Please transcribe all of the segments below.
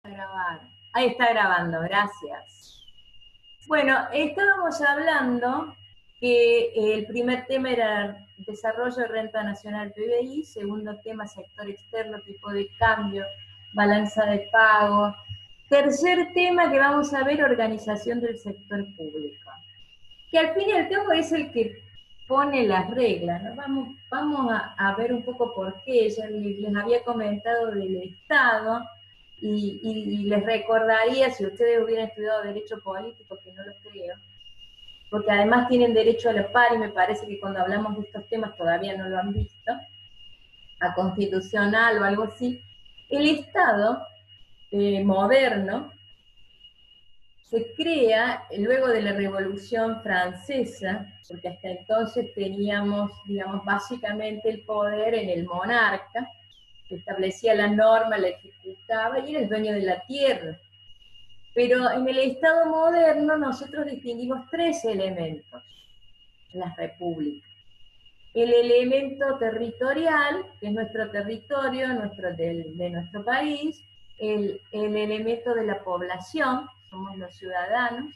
Grabar. Ahí está grabando, gracias. Bueno, estábamos hablando que el primer tema era desarrollo de renta nacional PBI, segundo tema sector externo, tipo de cambio, balanza de pago. Tercer tema que vamos a ver, organización del sector público, que al fin y al cabo es el que pone las reglas, ¿no? Vamos a ver un poco por qué. Ya les había comentado del Estado, y les recordaría, si ustedes hubieran estudiado Derecho Político, que no lo creo, porque además tienen derecho a la par, y me parece que cuando hablamos de estos temas todavía no lo han visto, a constitucional o algo así, el Estado moderno se crea luego de la Revolución Francesa, porque hasta entonces teníamos, digamos, básicamente el poder en el monarca, que establecía la norma, la ejecutaba y era el dueño de la tierra. Pero en el Estado moderno nosotros distinguimos tres elementos en las repúblicas. El elemento territorial, que es nuestro territorio, de nuestro país, el elemento de la población, somos los ciudadanos,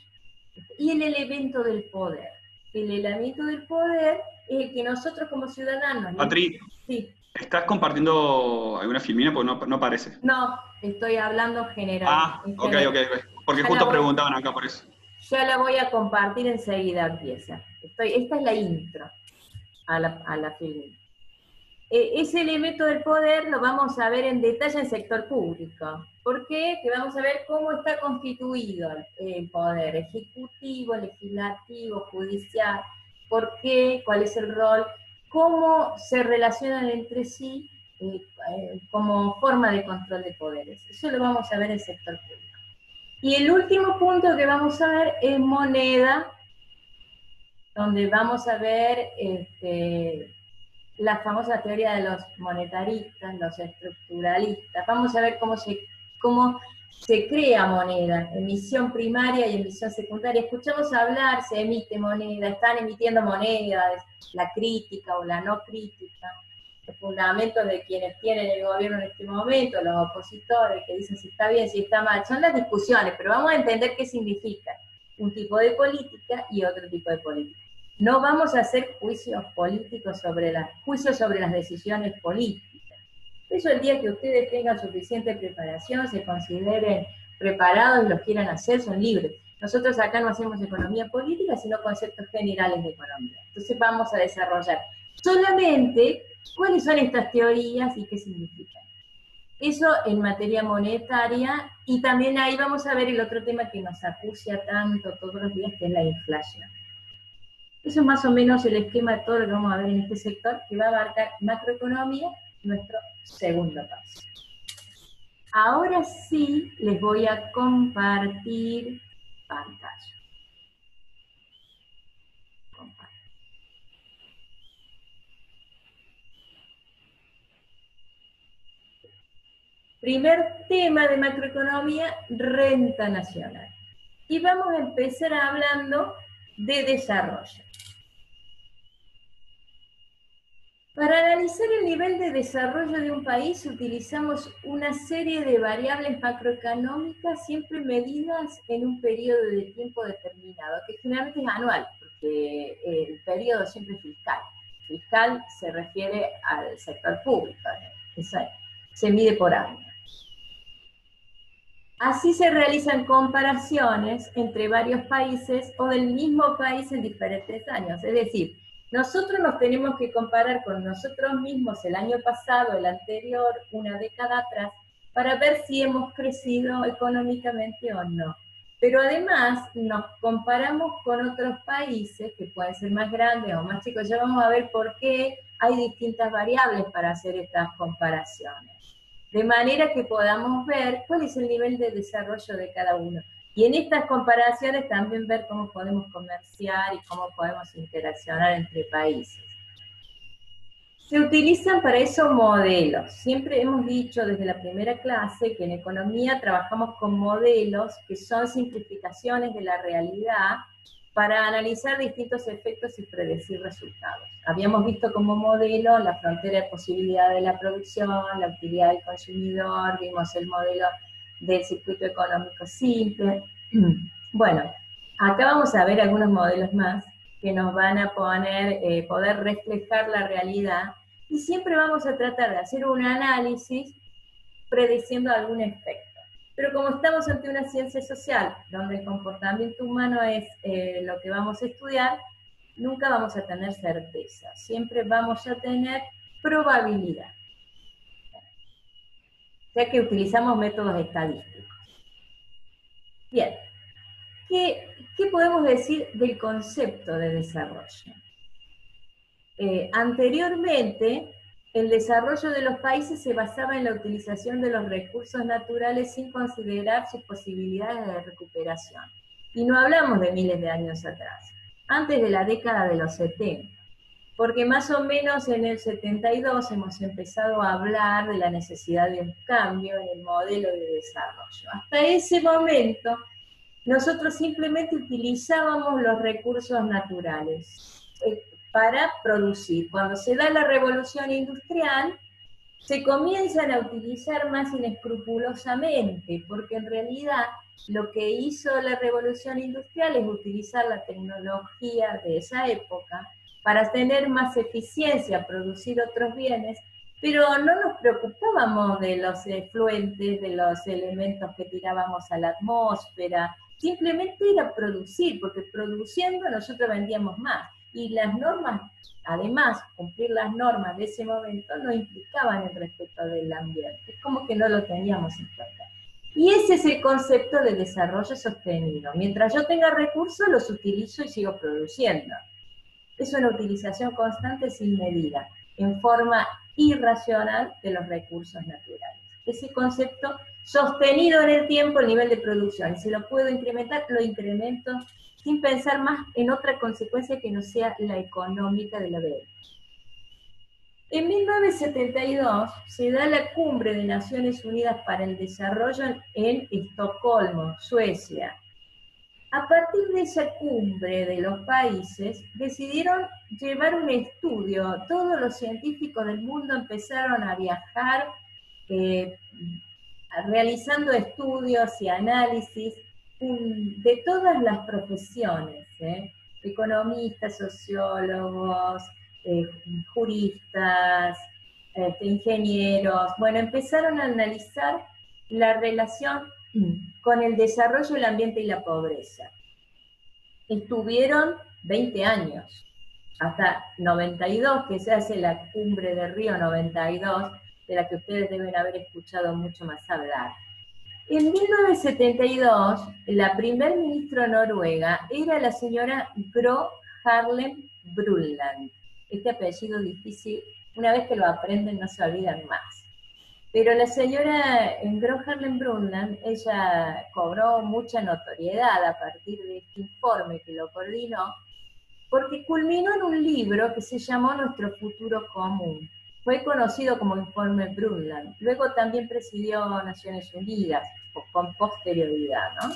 y el elemento del poder. El elemento del poder es el que nosotros como ciudadanos... Patri, sí. ¿estás compartiendo alguna filmina? Porque no parece. No, estoy hablando general. Ah, ok. Porque justo preguntaban acá por eso. Ya la voy a compartir enseguida, empieza. Esta es la intro a la filmina. Ese elemento del poder lo vamos a ver en detalle en sector público. ¿Por qué? Que vamos a ver cómo está constituido el poder ejecutivo, legislativo, judicial, por qué, cuál es el rol, cómo se relacionan entre sí como forma de control de poderes. Eso lo vamos a ver en sector público. Y el último punto que vamos a ver es moneda, donde vamos a ver la famosa teoría de los monetaristas, los estructuralistas. Vamos a ver cómo se crea moneda, emisión primaria y emisión secundaria. Escuchamos hablar, se emite moneda, están emitiendo monedas, la crítica o la no crítica, los fundamentos de quienes tienen el gobierno en este momento, los opositores que dicen si está bien, si está mal, son las discusiones, pero vamos a entender qué significa un tipo de política y otro tipo de política. No vamos a hacer juicios políticos juicios sobre las decisiones políticas. Eso el día que ustedes tengan suficiente preparación, se consideren preparados y los quieran hacer, son libres. Nosotros acá no hacemos economía política, sino conceptos generales de economía. Entonces vamos a desarrollar solamente cuáles son estas teorías y qué significan. Eso en materia monetaria, y también ahí vamos a ver el otro tema que nos acucia tanto todos los días, que es la inflación. Eso es más o menos el esquema de todo lo que vamos a ver en este sector, que va a abarcar macroeconomía, nuestro segundo paso. Ahora sí les voy a compartir pantalla. Primer tema de macroeconomía, renta nacional. Y vamos a empezar hablando de desarrollo. Para analizar el nivel de desarrollo de un país utilizamos una serie de variables macroeconómicas siempre medidas en un periodo de tiempo determinado, que generalmente es anual, porque el periodo siempre es fiscal. Fiscal se refiere al sector público, se mide por año. Así se realizan comparaciones entre varios países o del mismo país en diferentes años, es decir, nosotros nos tenemos que comparar con nosotros mismos el año pasado, el anterior, una década atrás, para ver si hemos crecido económicamente o no. Pero además nos comparamos con otros países que pueden ser más grandes o más chicos. Ya vamos a ver por qué hay distintas variables para hacer estas comparaciones. De manera que podamos ver cuál es el nivel de desarrollo de cada uno. Y en estas comparaciones también ver cómo podemos comerciar y cómo podemos interaccionar entre países. Se utilizan para eso modelos. Siempre hemos dicho desde la primera clase que en economía trabajamos con modelos que son simplificaciones de la realidad para analizar distintos efectos y predecir resultados. Habíamos visto como modelo la frontera de posibilidad de la producción, la utilidad del consumidor, vimos el modelo del circuito económico simple. Bueno, acá vamos a ver algunos modelos más que nos van a poder reflejar la realidad, y siempre vamos a tratar de hacer un análisis prediciendo algún efecto. Pero como estamos ante una ciencia social, donde el comportamiento humano es lo que vamos a estudiar, nunca vamos a tener certeza, siempre vamos a tener probabilidad, ya que utilizamos métodos estadísticos. Bien, ¿qué podemos decir del concepto de desarrollo? Anteriormente, el desarrollo de los países se basaba en la utilización de los recursos naturales sin considerar sus posibilidades de recuperación. Y no hablamos de miles de años atrás, antes de la década de los 70. Porque más o menos en el 72 hemos empezado a hablar de la necesidad de un cambio en el modelo de desarrollo. Hasta ese momento, nosotros simplemente utilizábamos los recursos naturales para producir. Cuando se da la revolución industrial, se comienzan a utilizar más inescrupulosamente, porque en realidad lo que hizo la revolución industrial es utilizar la tecnología de esa época para tener más eficiencia, producir otros bienes, pero no nos preocupábamos de los efluentes, de los elementos que tirábamos a la atmósfera, simplemente era producir, porque produciendo nosotros vendíamos más. Y las normas, además, cumplir las normas de ese momento no implicaban el respeto del ambiente, es como que no lo teníamos en cuenta. Y ese es el concepto de desarrollo sostenido. Mientras yo tenga recursos, los utilizo y sigo produciendo. Es una utilización constante sin medida, en forma irracional de los recursos naturales. Ese concepto sostenido en el tiempo, el nivel de producción, y si lo puedo incrementar, lo incremento sin pensar más en otra consecuencia que no sea la económica de la venta. En 1972 se da la Cumbre de Naciones Unidas para el Desarrollo en Estocolmo, Suecia. A partir de esa cumbre de los países, decidieron llevar un estudio. Todos los científicos del mundo empezaron a viajar, realizando estudios y análisis de todas las profesiones, economistas, sociólogos, juristas, ingenieros. Bueno, empezaron a analizar la relación con el desarrollo, el ambiente y la pobreza. Estuvieron 20 años, hasta 92, que se hace la Cumbre de Río 92, de la que ustedes deben haber escuchado mucho más hablar. En 1972, la primer ministra noruega era la señora Gro Harlem Brundtland. Este apellido difícil, una vez que lo aprenden no se olvidan más. Pero la señora Gro Harlem Brundtland, ella cobró mucha notoriedad a partir de este informe que lo coordinó, porque culminó en un libro que se llamó Nuestro Futuro Común. Fue conocido como Informe Brundtland. Luego también presidió Naciones Unidas, con posterioridad, ¿no?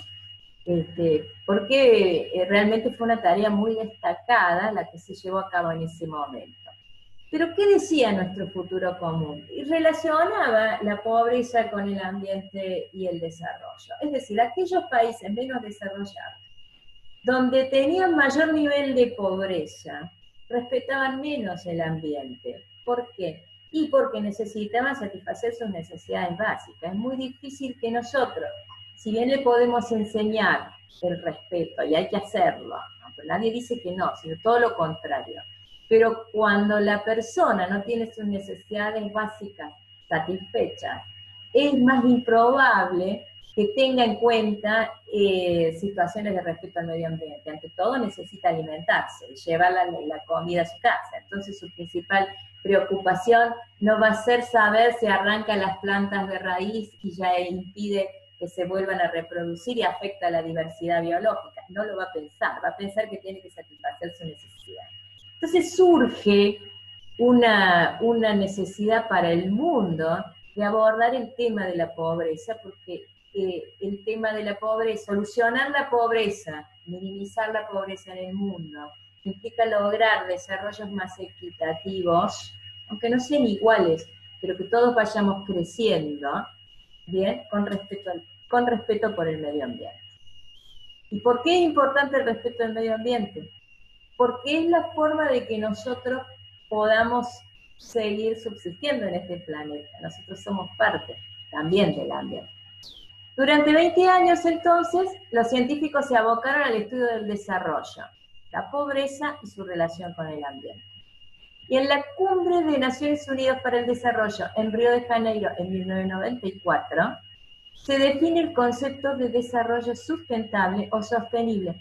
Porque realmente fue una tarea muy destacada la que se llevó a cabo en ese momento. Pero ¿qué decía Nuestro Futuro Común? Y relacionaba la pobreza con el ambiente y el desarrollo. Es decir, aquellos países menos desarrollados, donde tenían mayor nivel de pobreza, respetaban menos el ambiente. ¿Por qué? Y porque necesitaban satisfacer sus necesidades básicas. Es muy difícil que nosotros, si bien le podemos enseñar el respeto, y hay que hacerlo, ¿no? Nadie dice que no, sino todo lo contrario. Pero cuando la persona no tiene sus necesidades básicas satisfechas, es más improbable que tenga en cuenta situaciones de respeto al medio ambiente. Ante todo necesita alimentarse y llevar la comida a su casa. Entonces su principal preocupación no va a ser saber si arranca las plantas de raíz y ya impide que se vuelvan a reproducir y afecta a la diversidad biológica. No lo va a pensar que tiene que satisfacer su necesidad. Entonces surge una necesidad para el mundo de abordar el tema de la pobreza, porque el tema de la pobreza, solucionar la pobreza, minimizar la pobreza en el mundo, implica lograr desarrollos más equitativos, aunque no sean iguales, pero que todos vayamos creciendo, bien, con respeto con respeto por el medio ambiente. ¿Y por qué es importante el respeto del medio ambiente? Porque es la forma de que nosotros podamos seguir subsistiendo en este planeta. Nosotros somos parte también del ambiente. Durante 20 años, entonces, los científicos se abocaron al estudio del desarrollo, la pobreza y su relación con el ambiente. Y en la Cumbre de Naciones Unidas para el Desarrollo en Río de Janeiro en 1994, se define el concepto de desarrollo sustentable o sostenible.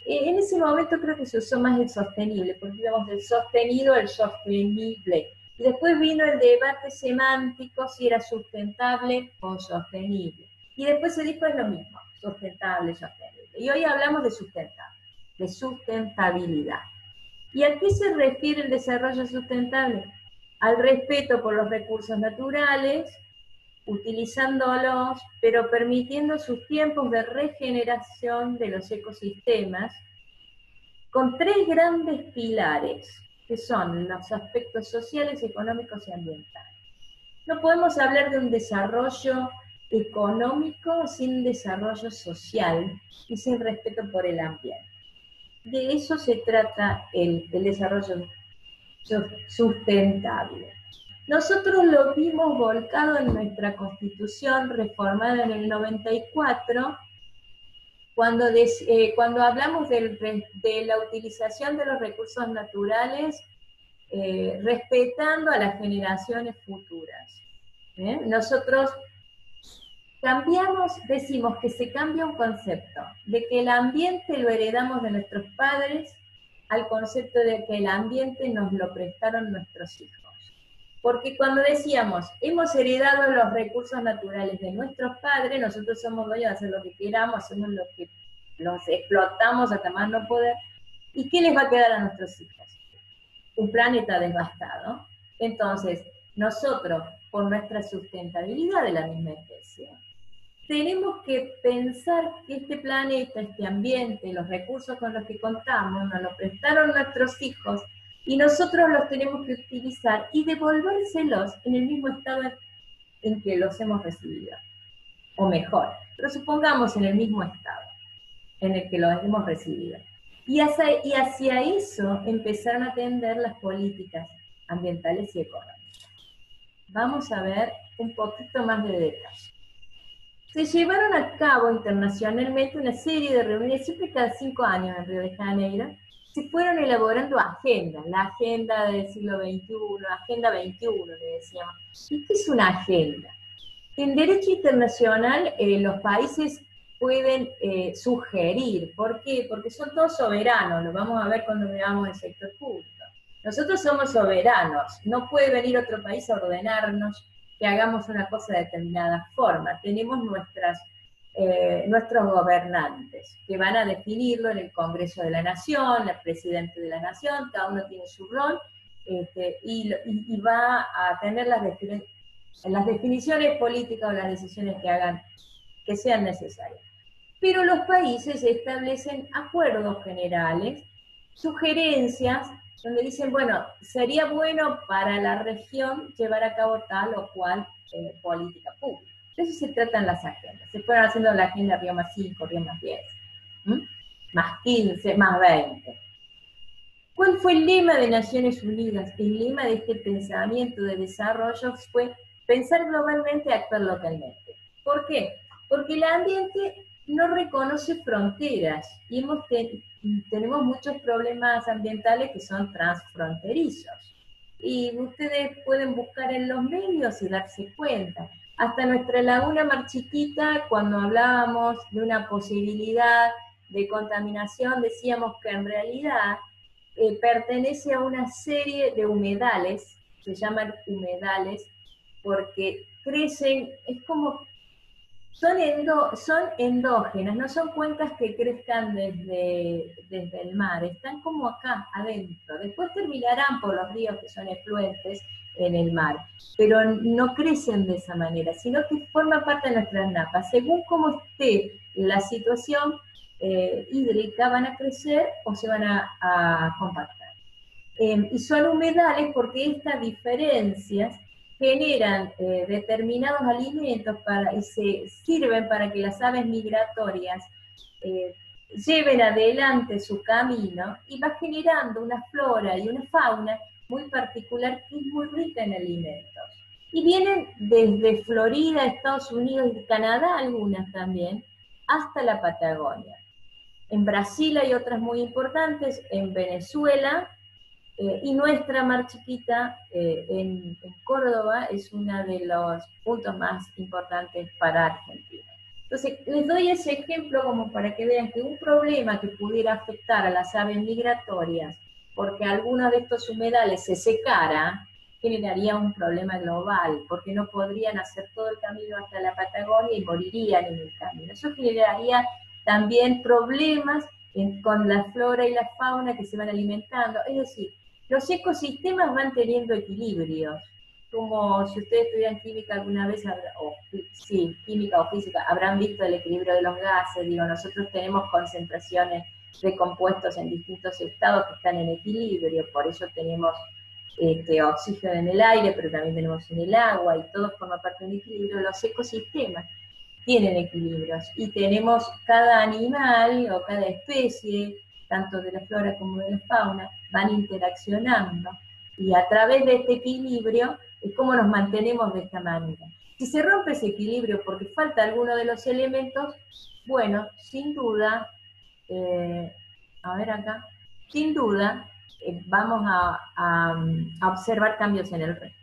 En ese momento creo que se usó más el sostenible, porque íbamos del sostenido al sostenible. Y después vino el debate semántico si era sustentable o sostenible. Y después se dijo es lo mismo, sustentable, sostenible. Y hoy hablamos de sustentable, de sustentabilidad. ¿Y a qué se refiere el desarrollo sustentable? Al respeto por los recursos naturales, utilizándolos, pero permitiendo sus tiempos de regeneración de los ecosistemas, con tres grandes pilares, que son los aspectos sociales, económicos y ambientales. No podemos hablar de un desarrollo económico sin desarrollo social y sin respeto por el ambiente. De eso se trata el desarrollo sustentable. Nosotros lo vimos volcado en nuestra Constitución reformada en el 94, cuando hablamos de la utilización de los recursos naturales, respetando a las generaciones futuras. Nosotros decimos que se cambia un concepto, de que el ambiente lo heredamos de nuestros padres, al concepto de que el ambiente nos lo prestaron nuestros hijos. Porque cuando decíamos, hemos heredado los recursos naturales de nuestros padres, nosotros somos dueños de hacer lo que queramos, hacemos lo que los explotamos hasta más no poder, ¿y qué les va a quedar a nuestros hijos? Un planeta devastado. Entonces, nosotros, por nuestra sustentabilidad de la misma especie, tenemos que pensar que este planeta, este ambiente, los recursos con los que contamos, nos los prestaron nuestros hijos, y nosotros los tenemos que utilizar y devolvérselos en el mismo estado en que los hemos recibido, o mejor, pero supongamos en el mismo estado en el que los hemos recibido. Y hacia eso empezaron a tender las políticas ambientales y económicas. Vamos a ver un poquito más de detalle. Se llevaron a cabo internacionalmente una serie de reuniones, siempre cada 5 años en Río de Janeiro, se fueron elaborando agendas, la agenda del siglo XXI, agenda 21 le decíamos. ¿Y qué es una agenda? En derecho internacional los países pueden sugerir. ¿Por qué? Porque son todos soberanos, lo vamos a ver cuando veamos el sector público. Nosotros somos soberanos, no puede venir otro país a ordenarnos que hagamos una cosa de determinada forma. Tenemos nuestros gobernantes, que van a definirlo en el Congreso de la Nación, el presidente de la Nación, cada uno tiene su rol, y va a tener las definiciones políticas o las decisiones que sean necesarias. Pero los países establecen acuerdos generales, sugerencias, donde dicen, bueno, sería bueno para la región llevar a cabo tal o cual política pública. De eso se tratan las agendas. Se fueron haciendo la agenda Río más 5, Río más 10, más 15, más 20. ¿Cuál fue el lema de Naciones Unidas? El lema de este pensamiento de desarrollo fue pensar globalmente, actuar localmente. ¿Por qué? Porque el ambiente no reconoce fronteras y tenemos muchos problemas ambientales que son transfronterizos. Y ustedes pueden buscar en los medios y darse cuenta. Hasta nuestra laguna Mar Chiquita, cuando hablábamos de una posibilidad de contaminación, decíamos que en realidad pertenece a una serie de humedales, se llaman humedales, porque crecen, es como, son endógenas, no son cuencas que crezcan desde el mar, están como acá, adentro. Después terminarán por los ríos que son efluentes en el mar, pero no crecen de esa manera, sino que forman parte de nuestras napas. Según cómo esté la situación hídrica, van a crecer o se van a compactar. Y son humedales porque estas diferencias generan determinados alimentos y se sirven para que las aves migratorias lleven adelante su camino, y va generando una flora y una fauna muy particular que es muy rica en alimentos. Y vienen desde Florida, Estados Unidos y Canadá, algunas también, hasta la Patagonia. En Brasil hay otras muy importantes, en Venezuela, y nuestra mar chiquita en Córdoba es uno de los puntos más importantes para Argentina. Entonces, les doy ese ejemplo como para que vean que un problema que pudiera afectar a las aves migratorias, porque algunos de estos humedales se secara, generaría un problema global, porque no podrían hacer todo el camino hasta la Patagonia y morirían en el camino. Eso generaría también problemas con la flora y la fauna que se van alimentando. Es decir, los ecosistemas van teniendo equilibrios, como si ustedes estudian química alguna vez, sí, química o física, habrán visto el equilibrio de los gases. Digo, nosotros tenemos concentraciones de compuestos en distintos estados que están en equilibrio, por eso tenemos oxígeno en el aire, pero también tenemos en el agua, y todo forma parte de un equilibrio. Los ecosistemas tienen equilibrios, y tenemos cada animal o cada especie, tanto de la flora como de la fauna, van interaccionando, y a través de este equilibrio es como nos mantenemos de esta manera. Si se rompe ese equilibrio porque falta alguno de los elementos, bueno, sin duda, a ver acá, sin duda vamos a observar cambios en el resto.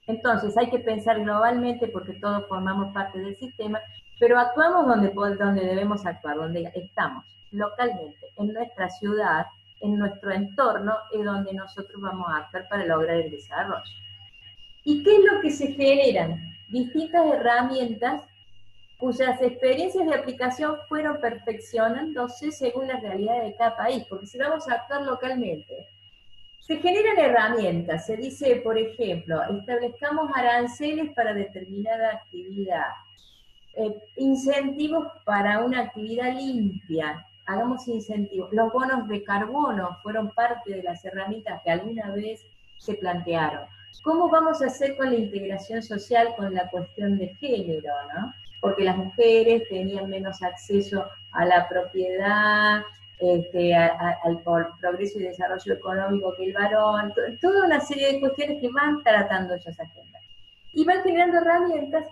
Entonces hay que pensar globalmente, porque todos formamos parte del sistema, pero actuamos donde debemos actuar, donde estamos, localmente, en nuestra ciudad, en nuestro entorno, es donde nosotros vamos a actuar para lograr el desarrollo. ¿Y qué es lo que se generan? Distintas herramientas cuyas experiencias de aplicación fueron perfeccionándose según las realidades de cada país, porque si vamos a actuar localmente, se generan herramientas. Se dice, por ejemplo, establezcamos aranceles para determinada actividad, incentivos para una actividad limpia, hagamos incentivos. Los bonos de carbono fueron parte de las herramientas que alguna vez se plantearon. ¿Cómo vamos a hacer con la integración social con la cuestión de género, ¿no? Porque las mujeres tenían menos acceso a la propiedad, al progreso y desarrollo económico que el varón, toda una serie de cuestiones que van tratando esas agendas. Y van generando herramientas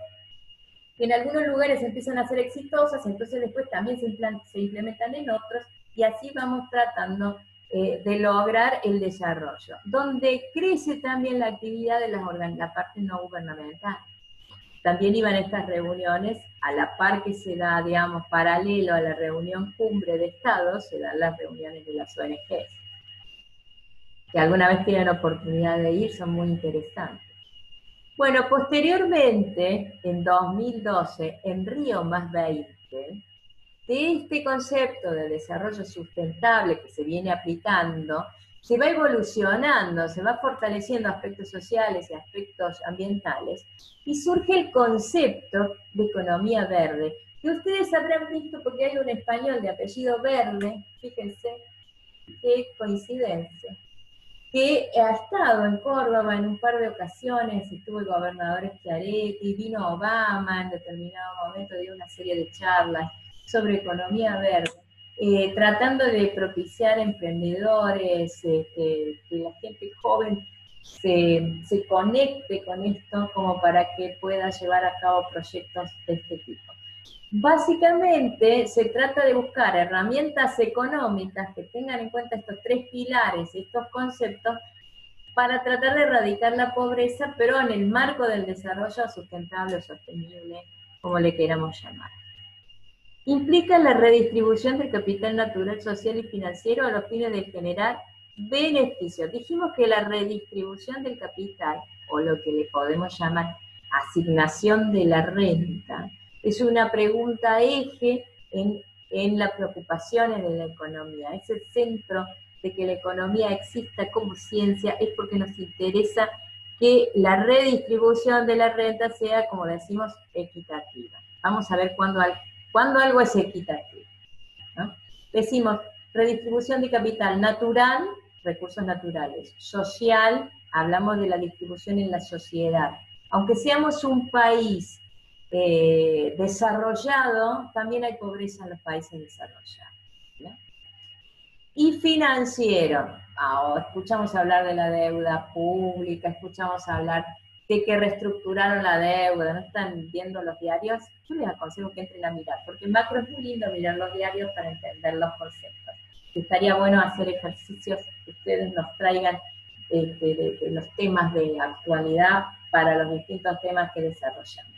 que en algunos lugares empiezan a ser exitosas, entonces después también se implementan en otros, y así vamos tratando de lograr el desarrollo, donde crece también la actividad de la parte no gubernamental. También iban estas reuniones, a la par que se da, digamos, paralelo a la reunión cumbre de Estados, se dan las reuniones de las ONGs, que alguna vez tienen oportunidad de ir, son muy interesantes. Bueno, posteriormente, en 2012, en Río +20, de este concepto de desarrollo sustentable que se viene aplicando, se va evolucionando, se va fortaleciendo aspectos sociales y aspectos ambientales, y surge el concepto de economía verde, que ustedes habrán visto porque hay un español de apellido Verde, fíjense qué coincidencia, que ha estado en Córdoba en un par de ocasiones, estuvo el gobernador Schiaretti, vino Obama en determinado momento, dio una serie de charlas sobre economía verde, tratando de propiciar emprendedores, que la gente joven se conecte con esto como para que pueda llevar a cabo proyectos de este tipo. Básicamente se trata de buscar herramientas económicas que tengan en cuenta estos tres pilares, estos conceptos, para tratar de erradicar la pobreza, pero en el marco del desarrollo sustentable o sostenible, como le queramos llamar. Implica la redistribución del capital natural, social y financiero a los fines de generar beneficios. Dijimos que la redistribución del capital, o lo que le podemos llamar asignación de la renta, es una pregunta eje en las preocupaciones de la economía. Es el centro de que la economía exista como ciencia, es porque nos interesa que la redistribución de la renta sea, como decimos, equitativa. Vamos a ver cuándo algo es equitativo, ¿no? Decimos redistribución de capital natural, recursos naturales, social, hablamos de la distribución en la sociedad. Aunque seamos un país desarrollado, también hay pobreza en los países desarrollados, ¿no? Y financiero. Escuchamos hablar de la deuda pública, escuchamos hablar de que reestructuraron la deuda, ¿no están viendo los diarios? Yo les aconsejo que entren a mirar, porque en macro es muy lindo mirar los diarios para entender los conceptos. Estaría bueno hacer ejercicios que ustedes nos traigan de los temas de actualidad para los distintos temas que desarrollamos.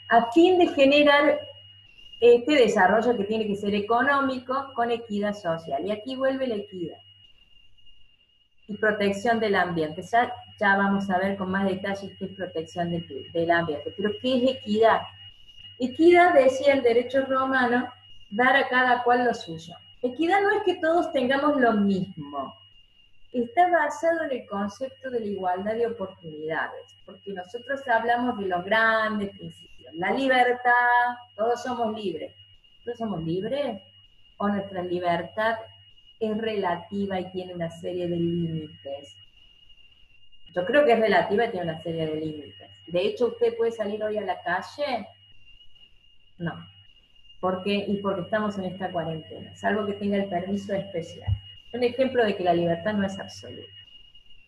A fin de generar este desarrollo que tiene que ser económico con equidad social. Y aquí vuelve la equidad. Y protección del ambiente. Ya vamos a ver con más detalle qué es protección del ambiente. Pero ¿qué es equidad? Equidad, decía el derecho romano, dar a cada cual lo suyo. Equidad no es que todos tengamos lo mismo. Está basado en el concepto de la igualdad de oportunidades, porque nosotros hablamos de los grandes principios. La libertad, todos somos libres. ¿Todos somos libres? ¿O nuestra libertad es relativa y tiene una serie de límites? Yo creo que es relativa y tiene una serie de límites. De hecho, ¿usted puede salir hoy a la calle? No. ¿Por qué? Y porque estamos en esta cuarentena, salvo que tenga el permiso especial. Un ejemplo de que la libertad no es absoluta.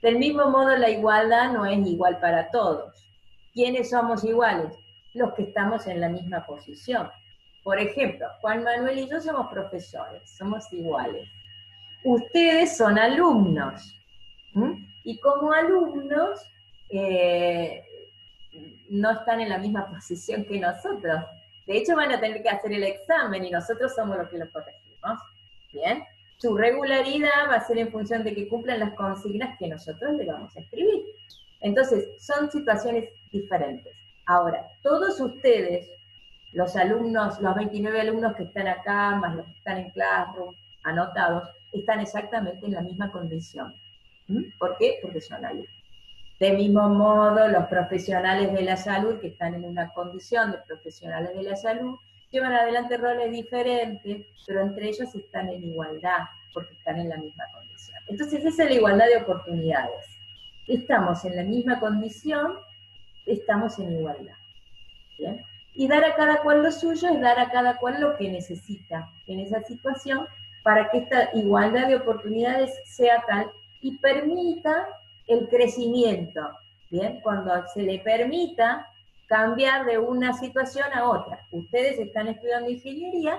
Del mismo modo, la igualdad no es igual para todos. ¿Quiénes somos iguales? Los que estamos en la misma posición. Por ejemplo, Juan Manuel y yo somos profesores, somos iguales. Ustedes son alumnos. Y como alumnos, no están en la misma posición que nosotros. De hecho, van a tener que hacer el examen y nosotros somos los que los corregimos. ¿Bien? Su regularidad va a ser en función de que cumplan las consignas que nosotros le vamos a escribir. Entonces, son situaciones diferentes. Ahora, todos ustedes, los alumnos, los 29 alumnos que están acá, más los que están en Classroom, anotados, están exactamente en la misma condición. ¿Por qué? Porque son alumnos. De mismo modo, los profesionales de la salud, que están en una condición de profesionales de la salud, llevan adelante roles diferentes, pero entre ellos están en igualdad, porque están en la misma condición. Entonces, esa es la igualdad de oportunidades. Estamos en la misma condición, estamos en igualdad. ¿Bien? Y dar a cada cual lo suyo es dar a cada cual lo que necesita en esa situación para que esta igualdad de oportunidades sea tal y permita el crecimiento. ¿Bien? Cuando se le permita cambiar de una situación a otra. Ustedes están estudiando ingeniería,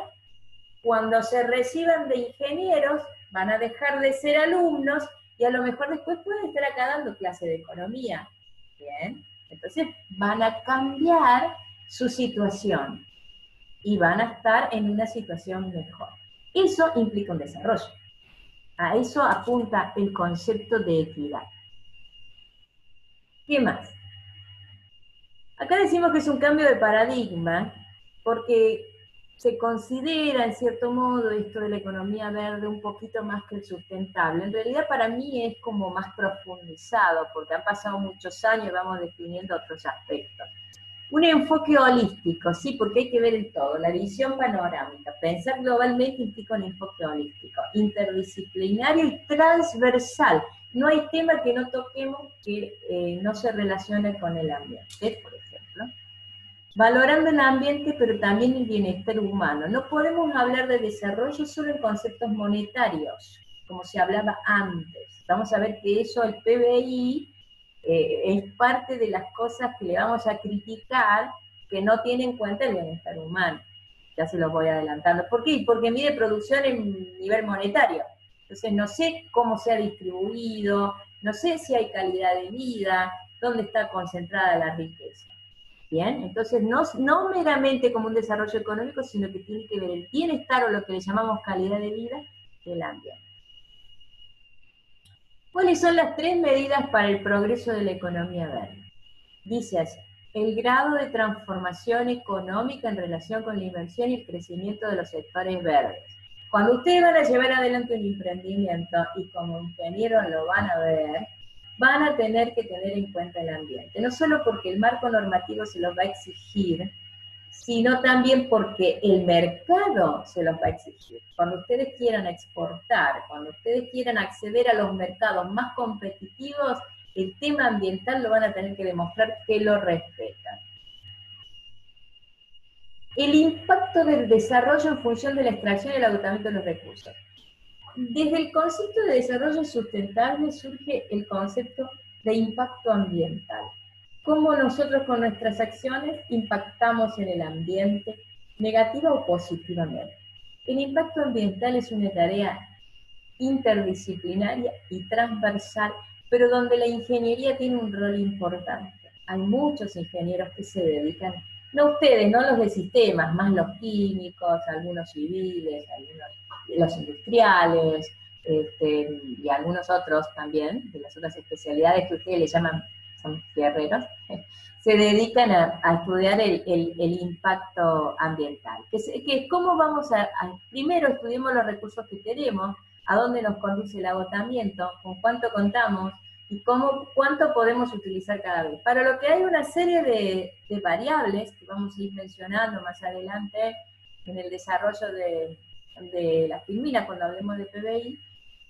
cuando se reciban de ingenieros van a dejar de ser alumnos y a lo mejor después pueden estar acá dando clase de economía. Bien, entonces van a cambiar su situación y van a estar en una situación mejor. Eso implica un desarrollo. A eso apunta el concepto de equidad. ¿Qué más? Acá decimos que es un cambio de paradigma, porque se considera, en cierto modo, esto de la economía verde un poquito más que el sustentable. En realidad, para mí es como más profundizado, porque han pasado muchos años y vamos definiendo otros aspectos. Un enfoque holístico, sí, porque hay que ver el todo, la visión panorámica. Pensar globalmente implica un enfoque holístico, interdisciplinario y transversal. No hay tema que no toquemos que no se relacione con el ambiente, por ejemplo. Valorando el ambiente, pero también el bienestar humano. No podemos hablar de desarrollo solo en conceptos monetarios, como se hablaba antes. Vamos a ver que eso, el PBI, es parte de las cosas que le vamos a criticar, que no tiene en cuenta el bienestar humano. Ya se los voy adelantando. ¿Por qué? Porque mide producción en nivel monetario. Entonces no sé cómo se ha distribuido, no sé si hay calidad de vida, dónde está concentrada la riqueza. Bien, entonces no meramente como un desarrollo económico, sino que tiene que ver el bienestar o lo que le llamamos calidad de vida del ambiente. ¿Cuáles son las 3 medidas para el progreso de la economía verde? Dice así: el grado de transformación económica en relación con la inversión y el crecimiento de los sectores verdes. Cuando ustedes van a llevar adelante un emprendimiento, y como ingenieros lo van a ver, van a tener que tener en cuenta el ambiente. No solo porque el marco normativo se los va a exigir, sino también porque el mercado se los va a exigir. Cuando ustedes quieran exportar, cuando ustedes quieran acceder a los mercados más competitivos, el tema ambiental lo van a tener que demostrar que lo respetan. El impacto del desarrollo en función de la extracción y el agotamiento de los recursos. Desde el concepto de desarrollo sustentable surge el concepto de impacto ambiental. Cómo nosotros con nuestras acciones impactamos en el ambiente, negativa o positivamente. El impacto ambiental es una tarea interdisciplinaria y transversal, pero donde la ingeniería tiene un rol importante. Hay muchos ingenieros que se dedican, no ustedes, no los de sistemas, más los químicos, algunos civiles, algunos los industriales, y algunos otros también, de las otras especialidades que ustedes le llaman, son guerreros, se dedican a estudiar el impacto ambiental. ¿Cómo vamos primero estudiemos los recursos que tenemos, a dónde nos conduce el agotamiento, con cuánto contamos y cuánto podemos utilizar cada vez. Para lo que hay una serie de variables que vamos a ir mencionando más adelante en el desarrollo de la filmina cuando hablemos de PBI,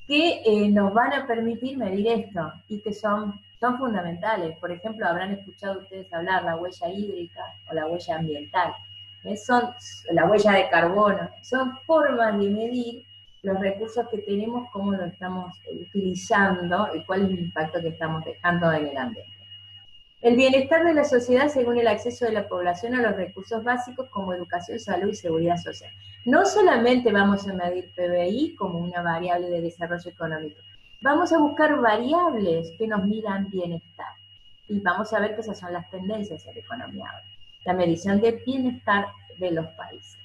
que nos van a permitir medir esto y que son fundamentales. Por ejemplo, habrán escuchado ustedes hablar la huella hídrica o la huella ambiental. Son la huella de carbono. Son formas de medir los recursos que tenemos, cómo lo estamos utilizando y cuál es el impacto que estamos dejando en el ambiente. El bienestar de la sociedad según el acceso de la población a los recursos básicos como educación, salud y seguridad social. No solamente vamos a medir PBI como una variable de desarrollo económico, vamos a buscar variables que nos midan bienestar. Y vamos a ver que esas son las tendencias en la economía ahora. La medición de bienestar de los países.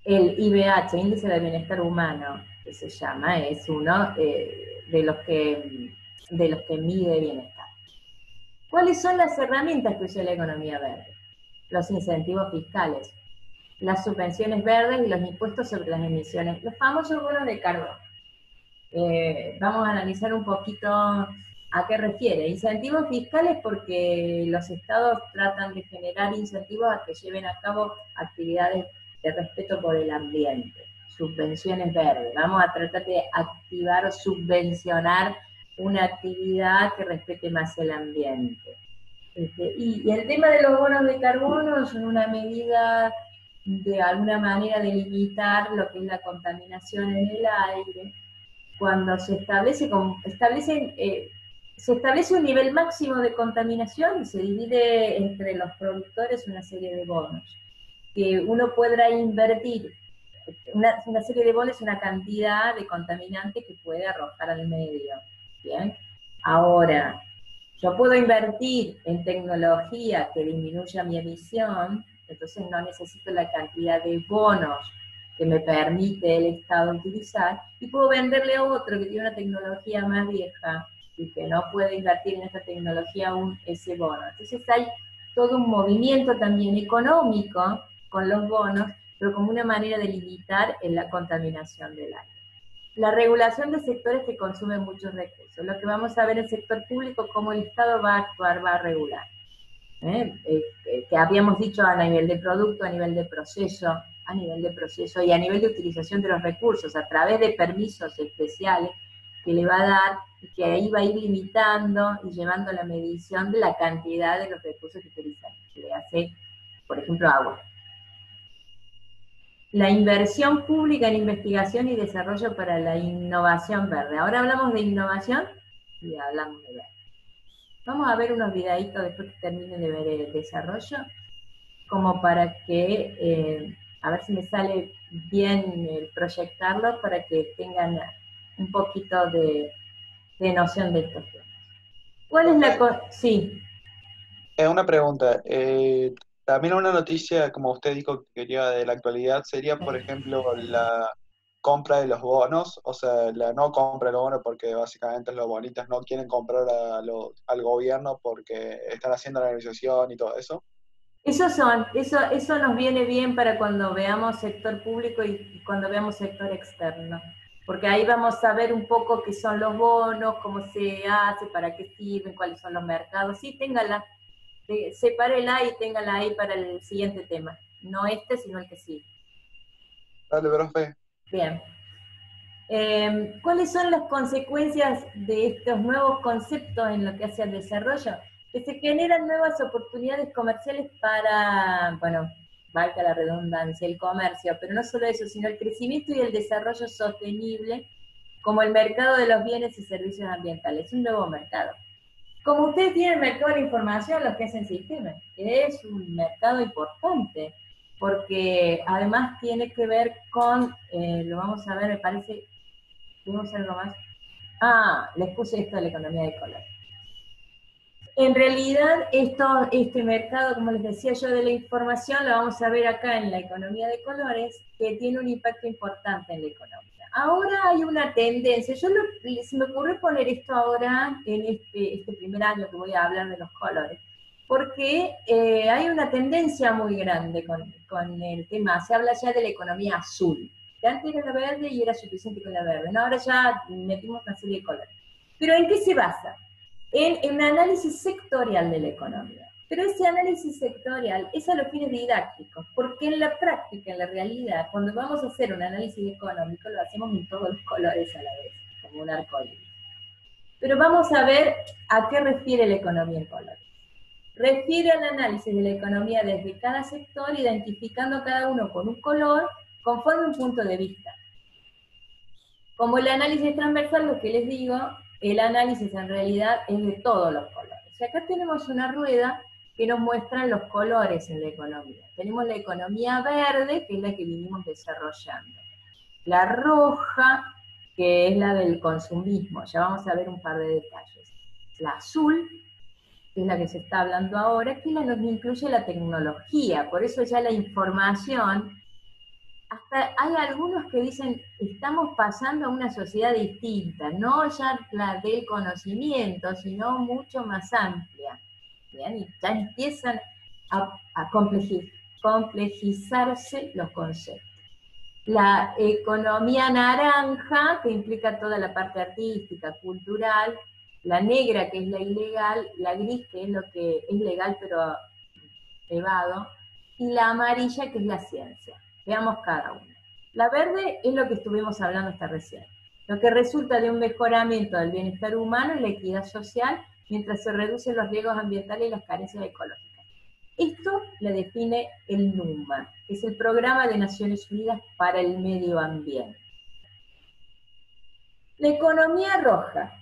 El IBH, Índice de Bienestar Humano, que se llama, es uno de los que mide bienestar. ¿Cuáles son las herramientas que usa la economía verde? Los incentivos fiscales, las subvenciones verdes y los impuestos sobre las emisiones, los famosos bonos de carbono. Vamos a analizar un poquito a qué refiere. Incentivos fiscales porque los estados tratan de generar incentivos a que lleven a cabo actividades de respeto por el ambiente. Subvenciones verdes. Vamos a tratar de activar o subvencionar una actividad que respete más el ambiente. Y el tema de los bonos de carbono son una medida de alguna manera de limitar lo que es la contaminación en el aire. Cuando se establece un nivel máximo de contaminación y se divide entre los productores una serie de bonos, que uno podrá invertir. Una serie de bonos es una cantidad de contaminante que puede arrojar al medio. ¿Bien? Ahora, yo puedo invertir en tecnología que disminuya mi emisión, entonces no necesito la cantidad de bonos que me permite el Estado utilizar, y puedo venderle a otro que tiene una tecnología más vieja y que no puede invertir en esta tecnología aún ese bono. Entonces hay todo un movimiento también económico con los bonos, pero como una manera de limitar la contaminación del aire. La regulación de sectores que consumen muchos recursos. Lo que vamos a ver en el sector público, cómo el Estado va a actuar, va a regular. Que habíamos dicho a nivel de producto, a nivel de proceso y a nivel de utilización de los recursos, a través de permisos especiales que le va a dar, y que ahí va a ir limitando y llevando la medición de la cantidad de los recursos que utilizan. Que le hace, por ejemplo, agua. La inversión pública en investigación y desarrollo para la innovación verde. Ahora hablamos de innovación y hablamos de verde. Vamos a ver unos videitos después que termine de ver el desarrollo, como para que, a ver si me sale bien proyectarlo, para que tengan un poquito de noción de estos temas. ¿Cuál es la sí? Una pregunta. También una noticia, como usted dijo que quería de la actualidad, sería, por ejemplo, la compra de los bonos, o sea, la no compra de los bonos porque básicamente los bonistas no quieren comprar al gobierno porque están haciendo la negociación y todo eso. Eso nos viene bien para cuando veamos sector público y cuando veamos sector externo, porque ahí vamos a ver un poco qué son los bonos, cómo se hace, para qué sirven, cuáles son los mercados. Sí, téngala. sepárela y téngala ahí para el siguiente tema. No este, sino el que sigue. Dale, profe. Bien. ¿Cuáles son las consecuencias de estos nuevos conceptos en lo que hace al desarrollo? Que se generan nuevas oportunidades comerciales para, bueno, valga la redundancia, el comercio, pero no solo eso, sino el crecimiento y el desarrollo sostenible, como el mercado de los bienes y servicios ambientales, un nuevo mercado. Como ustedes tienen el mercado de la información, los que hacen sistemas, es un mercado importante, porque además tiene que ver con, lo vamos a ver, me parece, ¿vimos algo más? Ah, les puse esto de la economía de color. En realidad, este mercado, como les decía yo, de la información, lo vamos a ver acá en la economía de colores, que tiene un impacto importante en la economía. Ahora hay una tendencia, se me ocurrió poner esto ahora en este primer año que voy a hablar de los colores, porque hay una tendencia muy grande con el tema, se habla ya de la economía azul, que antes era la verde y era suficiente con la verde, ¿no? Ahora ya metimos una serie de colores. ¿Pero en qué se basa? En un análisis sectorial de la economía. Pero ese análisis sectorial es a los fines didácticos, porque en la práctica, en la realidad, cuando vamos a hacer un análisis económico, lo hacemos en todos los colores a la vez, como un arcoíris. Pero vamos a ver a qué refiere la economía en colores. Refiere al análisis de la economía desde cada sector, identificando cada uno con un color, conforme un punto de vista. Como el análisis es transversal, lo que les digo, el análisis en realidad es de todos los colores. Y acá tenemos una rueda que nos muestra los colores en la economía. Tenemos la economía verde, que es la que vinimos desarrollando. La roja, que es la del consumismo. Ya vamos a ver un par de detalles. La azul, que es la que se está hablando ahora, que nos incluye la tecnología. Por eso ya la información... Hasta hay algunos que dicen, estamos pasando a una sociedad distinta, no ya la del conocimiento, sino mucho más amplia. ¿Bien? Y ya empiezan a complejizarse los conceptos. La economía naranja, que implica toda la parte artística, cultural, la negra, que es la ilegal, la gris, que es lo que es legal pero elevado, y la amarilla, que es la ciencia. Veamos cada una. La verde es lo que estuvimos hablando hasta recién, lo que resulta de un mejoramiento del bienestar humano y la equidad social, mientras se reducen los riesgos ambientales y las carencias ecológicas. Esto lo define el NUMA, que es el Programa de Naciones Unidas para el Medio Ambiente. La economía roja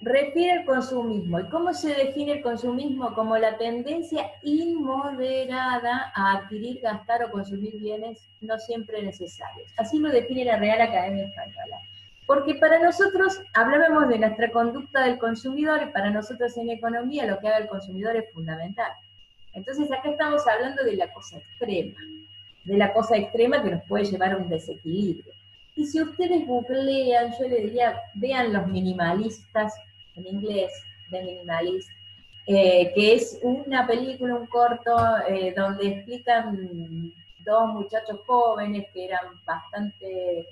refiere al consumismo. ¿Y cómo se define el consumismo? Como la tendencia inmoderada a adquirir, gastar o consumir bienes no siempre necesarios. Así lo define la Real Academia Española. Porque para nosotros, hablábamos de nuestra conducta del consumidor, y para nosotros en economía lo que haga el consumidor es fundamental. Entonces acá estamos hablando de la cosa extrema que nos puede llevar a un desequilibrio. Y si ustedes googlean, yo les diría, vean Los Minimalistas, en inglés, The Minimalist, que es una película, un corto, donde explican dos muchachos jóvenes que eran bastante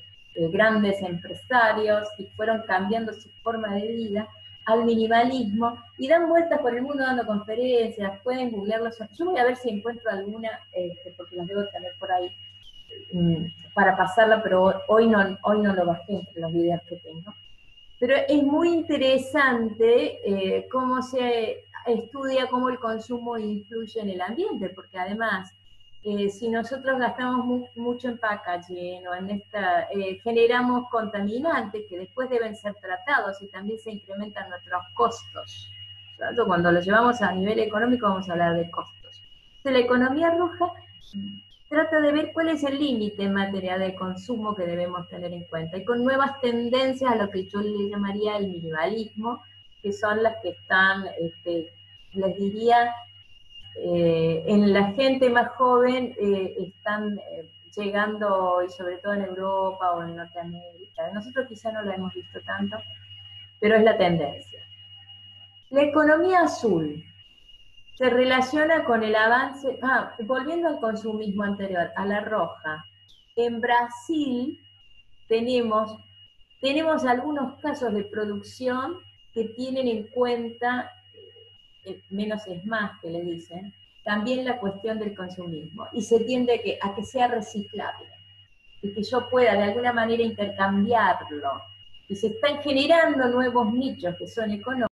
grandes empresarios y fueron cambiando su forma de vida al minimalismo y dan vueltas por el mundo dando conferencias, pueden googlearlos. Yo voy a ver si encuentro alguna, porque las debo tener por ahí, para pasarla, pero hoy no lo bajé entre los videos que tengo. Pero es muy interesante cómo se estudia cómo el consumo influye en el ambiente, porque además, si nosotros gastamos mucho en packaging o en generamos contaminantes que después deben ser tratados y también se incrementan nuestros costos. ¿Cierto? Cuando lo llevamos a nivel económico vamos a hablar de costos. Entonces, la economía roja trata de ver cuál es el límite en materia de consumo que debemos tener en cuenta, y con nuevas tendencias a lo que yo le llamaría el minimalismo, que son las que están, les diría, en la gente más joven están llegando, y sobre todo en Europa o en Norteamérica. Nosotros quizá no la hemos visto tanto, pero es la tendencia. La economía azul se relaciona con el avance, volviendo al consumismo anterior, a la roja. En Brasil tenemos algunos casos de producción que tienen en cuenta menos es más, que le dicen, también la cuestión del consumismo, y se tiende a que sea reciclable, y que yo pueda de alguna manera intercambiarlo, y se están generando nuevos nichos que son económicos,